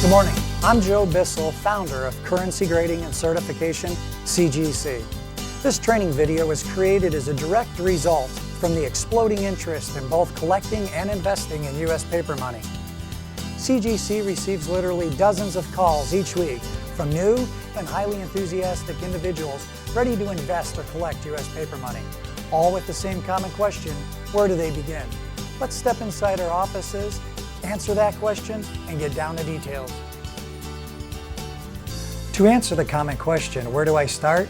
Good morning. I'm Joe Bissell, founder of Currency Grading and Certification, CGC. This training video was created as a direct result from the exploding interest in both collecting and investing in U.S. paper money. CGC receives literally dozens of calls each week from new and highly enthusiastic individuals ready to invest or collect U.S. paper money, all with the same common question: where do they begin? Let's step inside our offices, answer that question, and get down to details. To answer the common question, where do I start?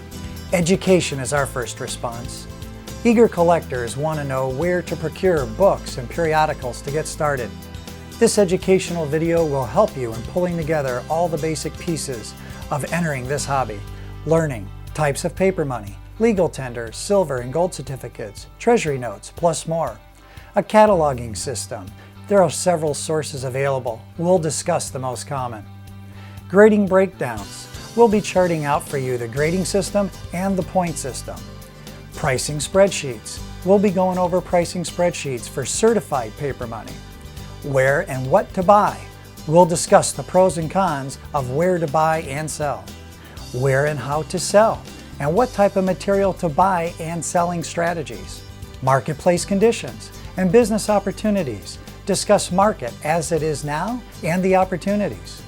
Education is our first response. Eager collectors want to know where to procure books and periodicals to get started. This educational video will help you in pulling together all the basic pieces of entering this hobby, learning types of paper money, legal tenders, silver and gold certificates, treasury notes, plus more. A cataloging system. There are several sources available. We'll discuss the most common. Grading breakdowns. We'll be charting out for you the grading system and the point system. Pricing spreadsheets. We'll be going over pricing spreadsheets for certified paper money. Where and what to buy. We'll discuss the pros and cons of where to buy and sell. Where and how to sell, and what type of material to buy and selling strategies. Marketplace conditions and business opportunities. Discuss market as it is now and the opportunities.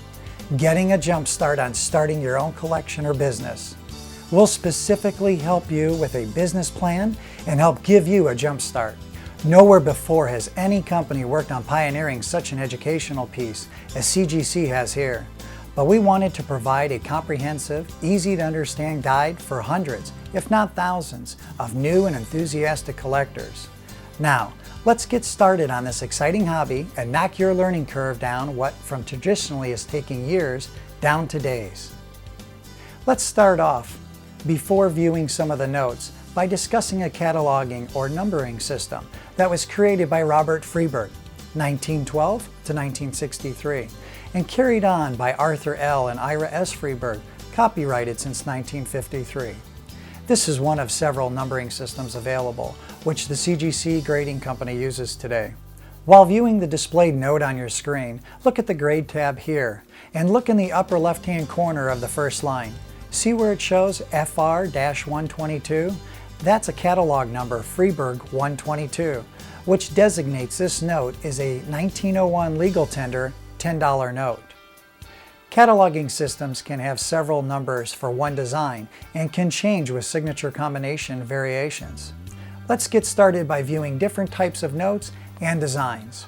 Getting a jump start on starting your own collection or business. We'll specifically help you with a business plan and help give you a jump start. Nowhere before has any company worked on pioneering such an educational piece as CGC has here. But we wanted to provide a comprehensive, easy to understand guide for hundreds, if not thousands, of new and enthusiastic collectors. Now, let's get started on this exciting hobby and knock your learning curve down what from traditionally is taking years down to days. Let's start off, before viewing some of the notes, by discussing a cataloging or numbering system that was created by Robert Freeburg, 1912 to 1963, and carried on by Arthur L. and Ira S. Freeburg, copyrighted since 1953. This is one of several numbering systems available, which the CGC grading company uses today. While viewing the displayed note on your screen, look at the Grade tab here, and look in the upper left-hand corner of the first line. See where it shows FR-122? That's a catalog number, Freeburg 122, which designates this note as a 1901 legal tender $10 note. Cataloging systems can have several numbers for one design and can change with signature combination variations. Let's get started by viewing different types of notes and designs.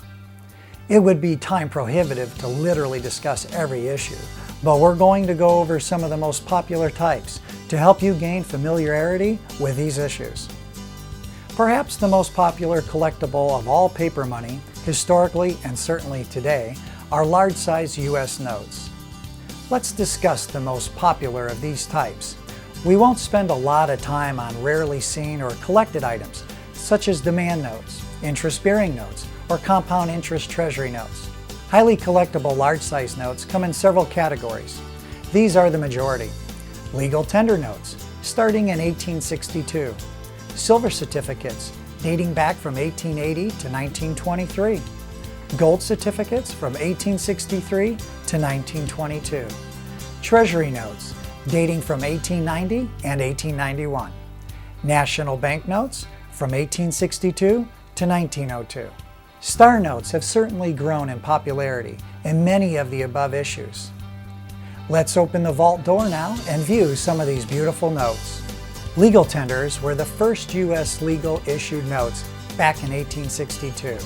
It would be time prohibitive to literally discuss every issue, but we're going to go over some of the most popular types to help you gain familiarity with these issues. Perhaps the most popular collectible of all paper money, historically and certainly today, are large-size U.S. notes. Let's discuss the most popular of these types. We won't spend a lot of time on rarely seen or collected items, such as demand notes, interest-bearing notes, or compound interest treasury notes. Highly collectible large-size notes come in several categories. These are the majority. Legal tender notes, starting in 1862. Silver certificates, dating back from 1880 to 1923. Gold certificates from 1863 to 1922. Treasury notes, dating from 1890 and 1891. National bank notes from 1862 to 1902. Star notes have certainly grown in popularity in many of the above issues. Let's open the vault door now and view some of these beautiful notes. Legal tenders were the first U.S. legal issued notes back in 1862.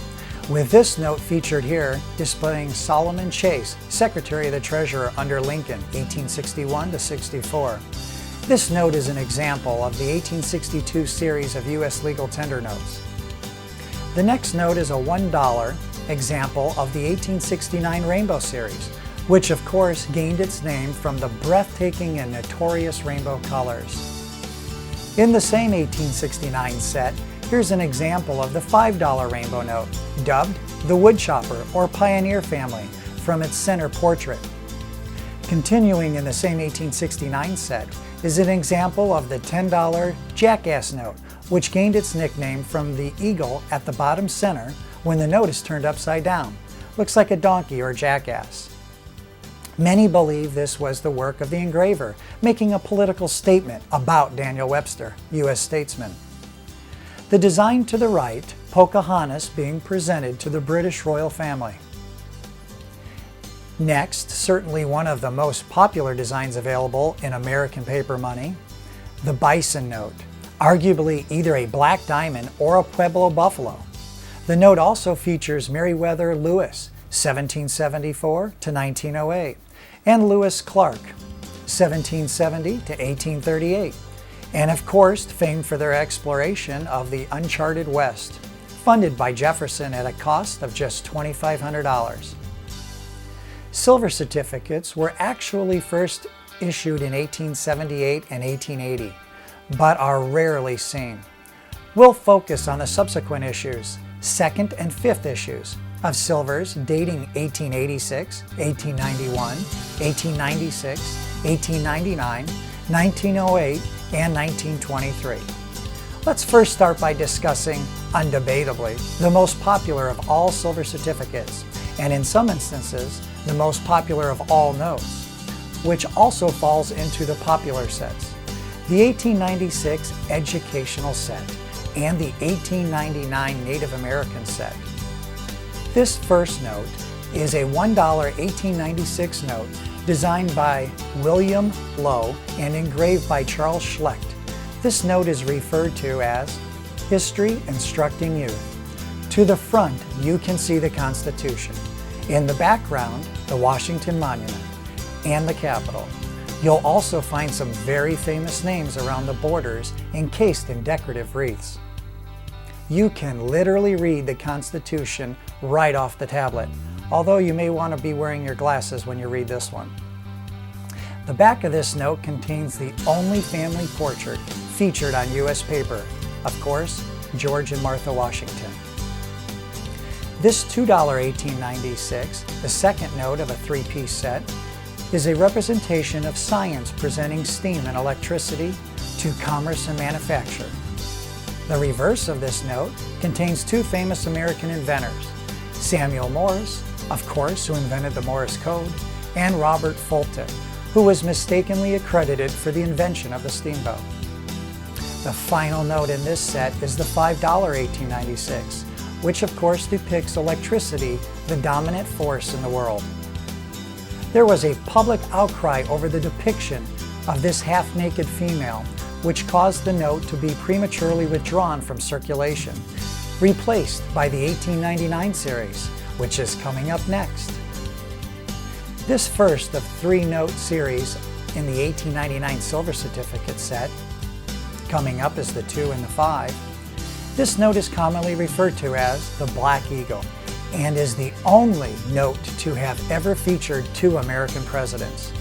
With this note featured here displaying Solomon Chase, Secretary of the Treasury under Lincoln, 1861 to 64. This note is an example of the 1862 series of U.S. legal tender notes. The next note is a $1 example of the 1869 Rainbow series, which of course gained its name from the breathtaking and notorious rainbow colors. In the same 1869 set, here's an example of the $5 rainbow note, dubbed the Woodchopper or Pioneer family from its center portrait. Continuing in the same 1869 set is an example of the $10 Jackass note, which gained its nickname from the eagle at the bottom center when the note is turned upside down. Looks like a donkey or jackass. Many believe this was the work of the engraver, making a political statement about Daniel Webster, U.S. statesman. The design to the right, Pocahontas being presented to the British royal family. Next, certainly one of the most popular designs available in American paper money, the bison note, arguably either a black diamond or a Pueblo buffalo. The note also features Meriwether Lewis, 1774 to 1908, and Lewis Clark, 1770 to 1838, and of course famed for their exploration of the uncharted West, funded by Jefferson at a cost of just $2,500. Silver certificates were actually first issued in 1878 and 1880, but are rarely seen. We'll focus on the subsequent issues, second and fifth issues, of silvers dating 1886, 1891, 1896, 1899, 1908, and 1923. Let's first start by discussing, undebatably, the most popular of all silver certificates, and in some instances, the most popular of all notes, which also falls into the popular sets, the 1896 Educational Set and the 1899 Native American Set. This first note is a $1 1896 note designed by William Lowe and engraved by Charles Schlecht. This note is referred to as History Instructing Youth. To the front, you can see the Constitution. In the background, the Washington Monument and the Capitol. You'll also find some very famous names around the borders encased in decorative wreaths. You can literally read the Constitution right off the tablet, although you may want to be wearing your glasses when you read this one. The back of this note contains the only family portrait featured on U.S. paper, of course, George and Martha Washington. This $2 1896, the second note of a three-piece set, is a representation of science presenting steam and electricity to commerce and manufacture. The reverse of this note contains two famous American inventors, Samuel Morse, of course, who invented the Morse code, and Robert Fulton, who was mistakenly accredited for the invention of the steamboat. The final note in this set is the $5 1896, which of course depicts electricity, the dominant force in the world. There was a public outcry over the depiction of this half-naked female, which caused the note to be prematurely withdrawn from circulation, replaced by the 1899 series, which is coming up next. This first of three note series in the 1899 silver certificate set, coming up is the 2 and the 5, this note is commonly referred to as the Black Eagle and is the only note to have ever featured two American presidents.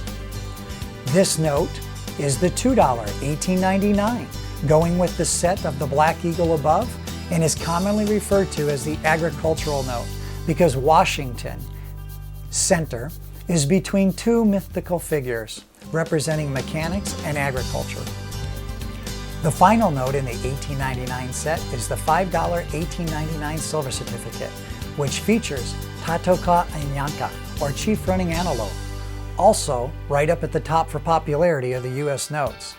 This note is the $2 1899, going with the set of the Black Eagle above, and is commonly referred to as the agricultural note because Washington, center, is between two mythical figures representing mechanics and agriculture. The final note in the 1899 set is the $5 1899 silver certificate, which features Tatoka Inyanka, or Chief Running Antelope, also right up at the top for popularity of the U.S. notes.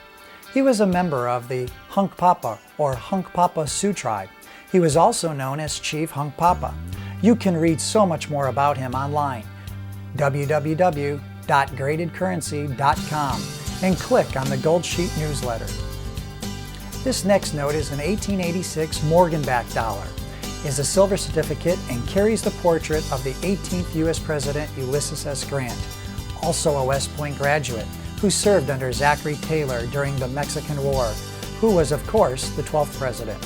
He was a member of the Hunkpapa or Hunkpapa Sioux tribe. He was also known as Chief Hunkpapa. You can read so much more about him online, www.gradedcurrency.com, and click on the Gold Sheet newsletter. This next note is an 1886 Morganback dollar, is a silver certificate and carries the portrait of the 18th U.S. President Ulysses S. Grant, also a West Point graduate, who served under Zachary Taylor during the Mexican War, who was of course the 12th president.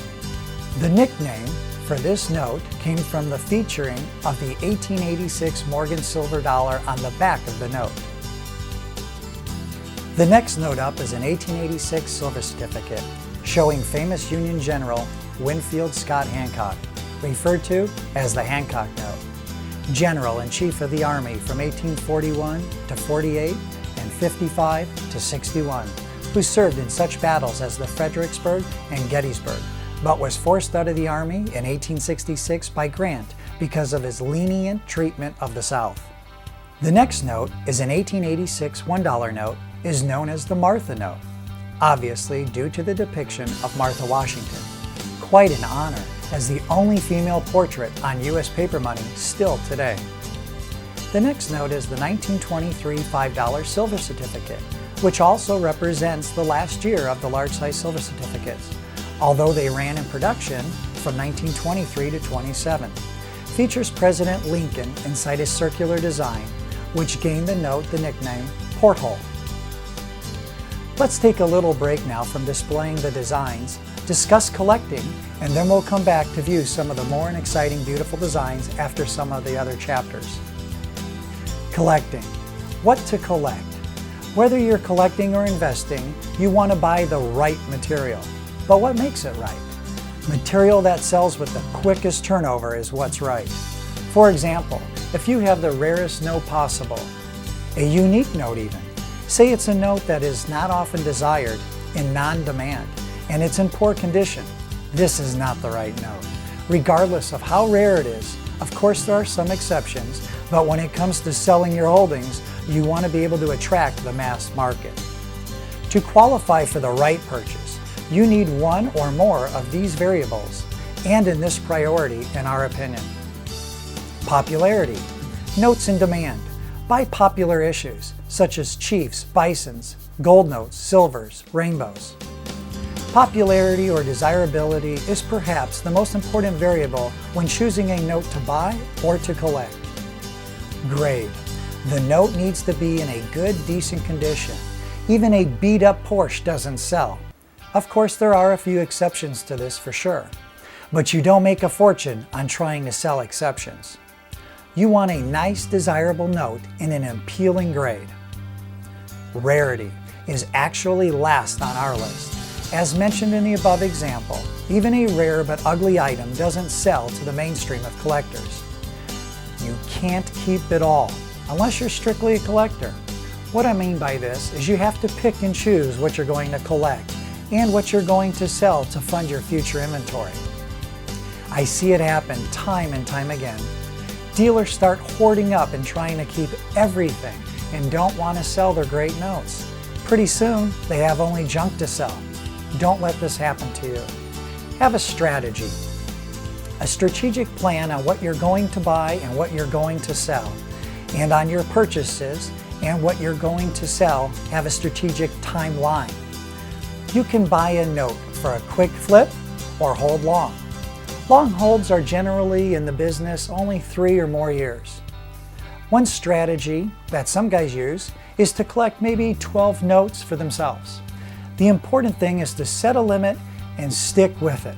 The nickname for this note came from the featuring of the 1886 Morgan silver dollar on the back of the note. The next note up is an 1886 silver certificate showing famous Union General Winfield Scott Hancock, referred to as the Hancock Note, General in Chief of the Army from 1841 to 48 and 55 to 61, who served in such battles as the Fredericksburg and Gettysburg, but was forced out of the Army in 1866 by Grant because of his lenient treatment of the South. The next note is an 1886 $1 note, is known as the Martha note, obviously due to the depiction of Martha Washington. Quite an honor, as the only female portrait on U.S. paper money still today. The next note is the 1923 $5 silver certificate, which also represents the last year of the large-size silver certificates, although they ran in production from 1923 to 27. Features President Lincoln inside a circular design, which gained the note the nickname Porthole. Let's take a little break now from displaying the designs, discuss collecting, and then we'll come back to view some of the more exciting, beautiful designs after some of the other chapters. Collecting. What to collect? Whether you're collecting or investing, you want to buy the right material. But what makes it right? Material that sells with the quickest turnover is what's right. For example, if you have the rarest note possible, a unique note even, say it's a note that is not often desired, in non-demand, and it's in poor condition, this is not the right note. Regardless of how rare it is, of course there are some exceptions, but when it comes to selling your holdings, you want to be able to attract the mass market. To qualify for the right purchase, you need one or more of these variables, and in this priority, in our opinion. Popularity. Notes in demand. Buy popular issues, such as Chiefs, Bisons, gold notes, silvers, rainbows. Popularity or desirability is perhaps the most important variable when choosing a note to buy or to collect. Grade. The note needs to be in a good, decent condition. Even a beat-up Porsche doesn't sell. Of course, there are a few exceptions to this for sure, but you don't make a fortune on trying to sell exceptions. You want a nice, desirable note in an appealing grade. Rarity is actually last on our list. As mentioned in the above example, even a rare but ugly item doesn't sell to the mainstream of collectors. You can't keep it all, unless you're strictly a collector. What I mean by this is you have to pick and choose what you're going to collect and what you're going to sell to fund your future inventory. I see it happen time and time again. Dealers start hoarding up and trying to keep everything and don't want to sell their great notes. Pretty soon, they have only junk to sell. Don't let this happen to you. Have a strategy. A strategic plan on what you're going to buy and what you're going to sell. And on your purchases and what you're going to sell, have a strategic timeline. You can buy a note for a quick flip or hold long. Long holds are generally in the business only 3 or more years. One strategy that some guys use is to collect maybe 12 notes for themselves. The important thing is to set a limit and stick with it.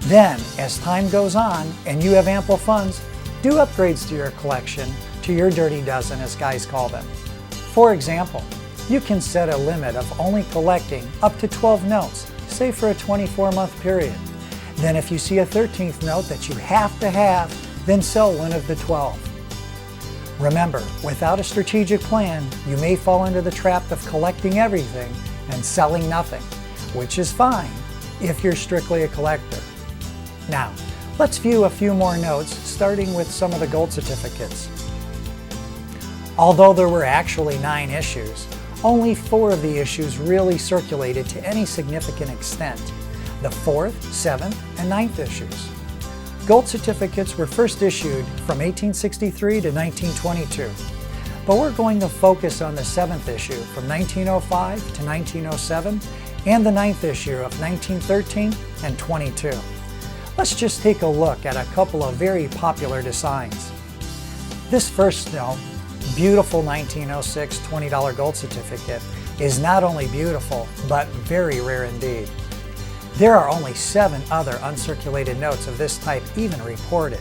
Then, as time goes on and you have ample funds, do upgrades to your collection, to your dirty dozen as guys call them. For example, you can set a limit of only collecting up to 12 notes, say for a 24-month period. Then if you see a 13th note that you have to have, then sell one of the 12. Remember, without a strategic plan, you may fall into the trap of collecting everything and selling nothing, which is fine if you're strictly a collector. Now, let's view a few more notes, starting with some of the gold certificates. Although there were actually 9 issues, only 4 of the issues really circulated to any significant extent: the 4th, 7th, and 9th issues. Gold certificates were first issued from 1863 to 1922, but we're going to focus on the 7th issue from 1905 to 1907 and the 9th issue of 1913 and 22. Let's just take a look at a couple of very popular designs. This first note, beautiful 1906 $20 gold certificate, is not only beautiful, but very rare indeed. There are only 7 other uncirculated notes of this type even reported.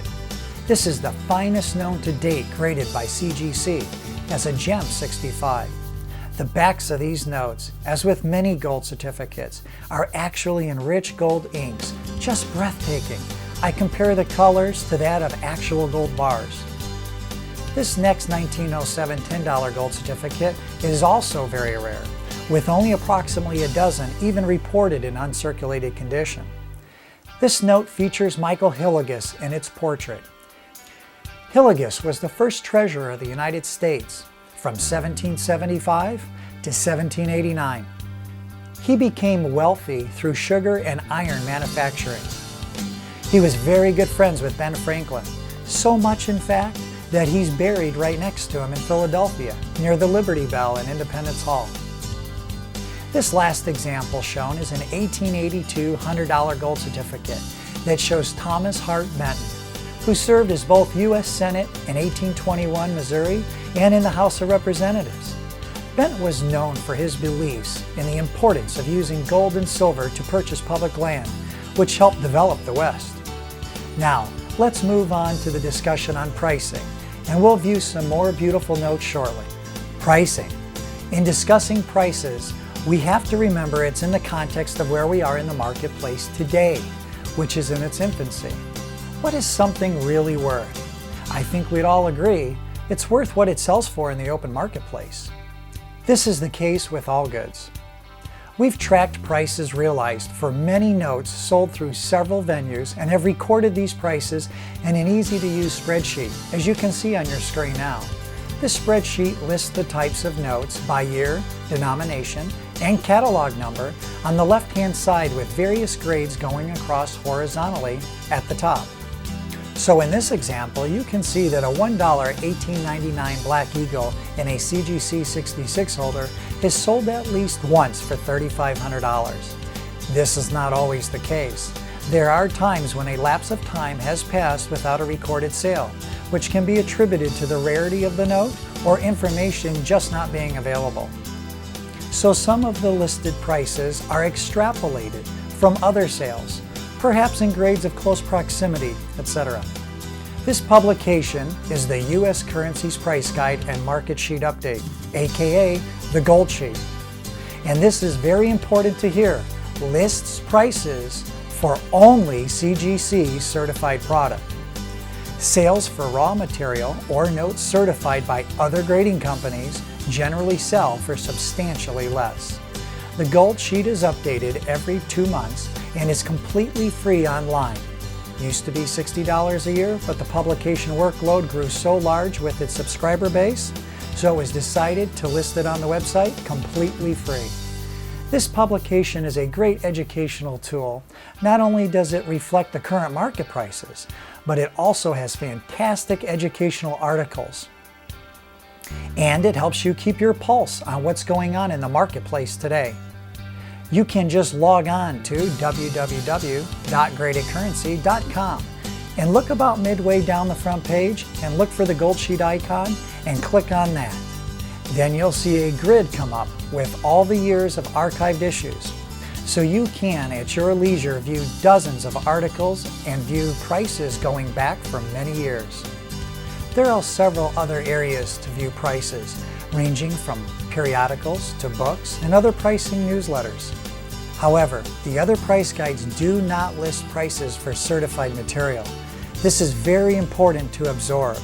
This is the finest known to date graded by CGC as a Gem 65. The backs of these notes, as with many gold certificates, are actually in rich gold inks, just breathtaking. I compare the colors to that of actual gold bars. This next 1907 $10 gold certificate is also very rare, with only approximately a dozen even reported in uncirculated condition. This note features Michael Hillegas in its portrait. Hillegas was the first treasurer of the United States from 1775 to 1789. He became wealthy through sugar and iron manufacturing. He was very good friends with Ben Franklin, so much in fact that he's buried right next to him in Philadelphia, near the Liberty Bell in Independence Hall. This last example shown is an 1882 $100 gold certificate that shows Thomas Hart Benton, who served as both U.S. Senate in 1821 Missouri and in the House of Representatives. Benton was known for his beliefs in the importance of using gold and silver to purchase public land, which helped develop the West. Now, let's move on to the discussion on pricing, and we'll view some more beautiful notes shortly. Pricing. In discussing prices, we have to remember it's in the context of where we are in the marketplace today, which is in its infancy. What is something really worth? I think we'd all agree it's worth what it sells for in the open marketplace. This is the case with all goods. We've tracked prices realized for many notes sold through several venues and have recorded these prices in an easy-to-use spreadsheet, as you can see on your screen now. This spreadsheet lists the types of notes by year, denomination, and catalog number on the left-hand side with various grades going across horizontally at the top. So in this example, you can see that a $1 1899 Black Eagle in a CGC 66 holder is sold at least once for $3,500. This is not always the case. There are times when a lapse of time has passed without a recorded sale, which can be attributed to the rarity of the note or information just not being available. So some of the listed prices are extrapolated from other sales, perhaps in grades of close proximity, etc. This publication is the U.S. Currencies Price Guide and Market Sheet Update, aka the Gold Sheet. And this is very important to hear, lists prices for only CGC certified product. Sales for raw material or notes certified by other grading companies generally sell for substantially less. The Gold Sheet is updated every 2 months and is completely free online. Used to be $60 a year, but the publication workload grew so large with its subscriber base, so it was decided to list it on the website completely free. This publication is a great educational tool. Not only does it reflect the current market prices, but it also has fantastic educational articles. And it helps you keep your pulse on what's going on in the marketplace today. You can just log on to www.gradedcurrency.com and look about midway down the front page and look for the Gold Sheet icon and click on that. Then you'll see a grid come up with all the years of archived issues. So you can, at your leisure, view dozens of articles and view prices going back for many years. There are several other areas to view prices, ranging from periodicals to books and other pricing newsletters. However, the other price guides do not list prices for certified material. This is very important to absorb.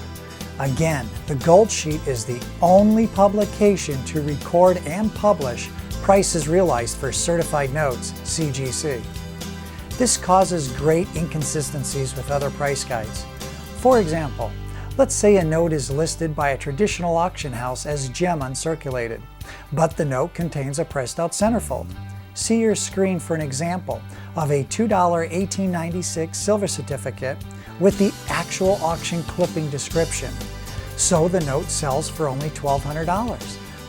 Again, the Gold Sheet is the only publication to record and publish prices realized for certified notes, CGC. This causes great inconsistencies with other price guides. For example, let's say a note is listed by a traditional auction house as gem uncirculated, but the note contains a pressed out centerfold. See your screen for an example of a $2 1896 silver certificate with the actual auction clipping description. So the note sells for only $1,200,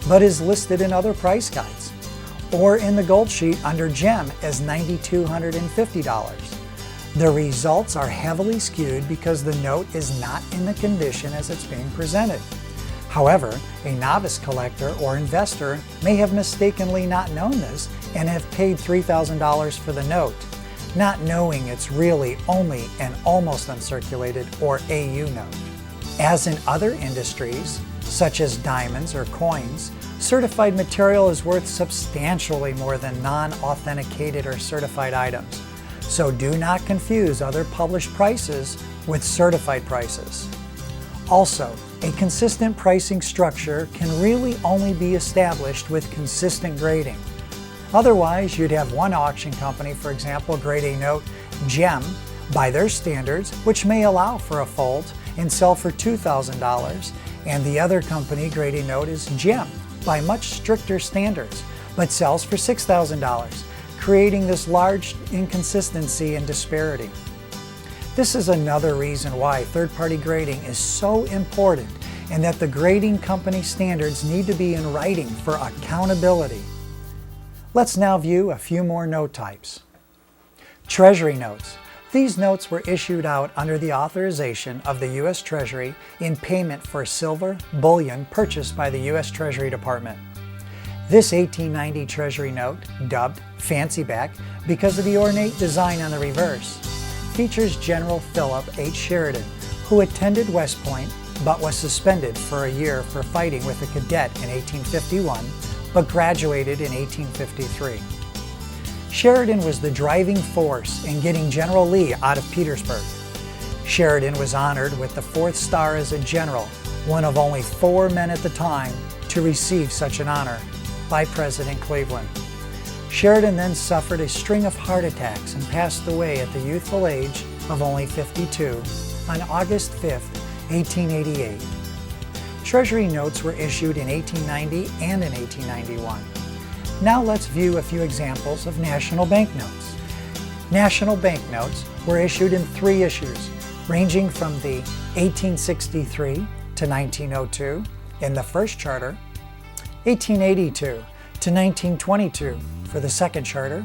but is listed in other price guides, or in the Gold Sheet under gem as $9,250. The results are heavily skewed because the note is not in the condition as it's being presented. However, a novice collector or investor may have mistakenly not known this and have paid $3,000 for the note, not knowing it's really only an almost uncirculated or AU note. As in other industries, such as diamonds or coins, certified material is worth substantially more than non-authenticated or certified items. So do not confuse other published prices with certified prices. Also, a consistent pricing structure can really only be established with consistent grading. Otherwise, you'd have one auction company, for example, grade a note gem by their standards, which may allow for a fold, and sell for $2,000, and the other company grading note is Gimme by much stricter standards, but sells for $6,000, creating this large inconsistency and disparity. This is another reason why third-party grading is so important and that the grading company standards need to be in writing for accountability. Let's now view a few more note types. Treasury notes. These notes were issued out under the authorization of the U.S. Treasury in payment for silver bullion purchased by the U.S. Treasury Department. This 1890 Treasury note, dubbed Fancy Back because of the ornate design on the reverse, features General Philip H. Sheridan, who attended West Point but was suspended for a year for fighting with a cadet in 1851, but graduated in 1853. Sheridan was the driving force in getting General Lee out of Petersburg. Sheridan was honored with the 4th star as a general, one of only 4 men at the time to receive such an honor, by President Cleveland. Sheridan then suffered a string of heart attacks and passed away at the youthful age of only 52 on August 5, 1888. Treasury notes were issued in 1890 and in 1891. Now let's view a few examples of national banknotes. National banknotes were issued in 3 issues, ranging from the 1863 to 1902 in the first charter, 1882 to 1922 for the second charter,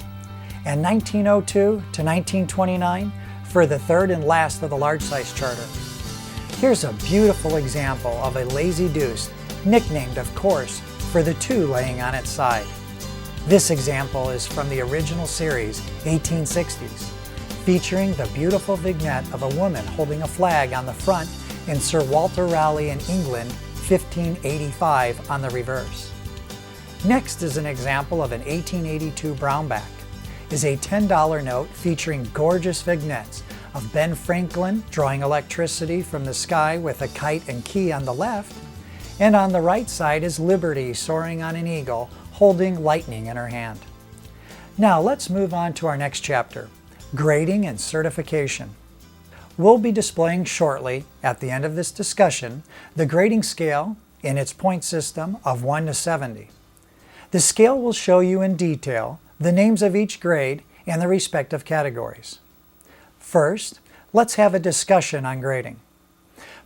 and 1902 to 1929 for the third and last of the large-size charter. Here's a beautiful example of a lazy deuce, nicknamed, of course, for the 2 laying on its side. This example is from the original series, 1860s, featuring the beautiful vignette of a woman holding a flag on the front and Sir Walter Raleigh in England, 1585 on the reverse. Next is an example of an 1882 brownback. Is a $10 note featuring gorgeous vignettes of Ben Franklin drawing electricity from the sky with a kite and key on the left, and on the right side is Liberty soaring on an eagle holding lightning in her hand. Now let's move on to our next chapter, grading and certification. We'll be displaying shortly, at the end of this discussion, the grading scale in its point system of 1 to 70. The scale will show you in detail the names of each grade and the respective categories. First, let's have a discussion on grading.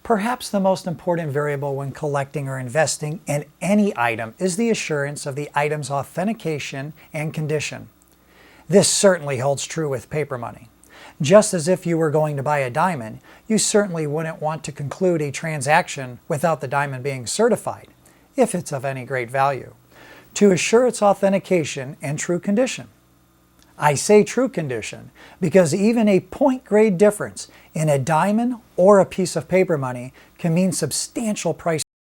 Perhaps the most important variable when collecting or investing in any item is the assurance of the item's authentication and condition. This certainly holds true with paper money. Just as if you were going to buy a diamond, you certainly wouldn't want to conclude a transaction without the diamond being certified, if it's of any great value, to assure its authentication and true condition. I say true condition because even a point grade difference in a diamond or a piece of paper money can mean substantial price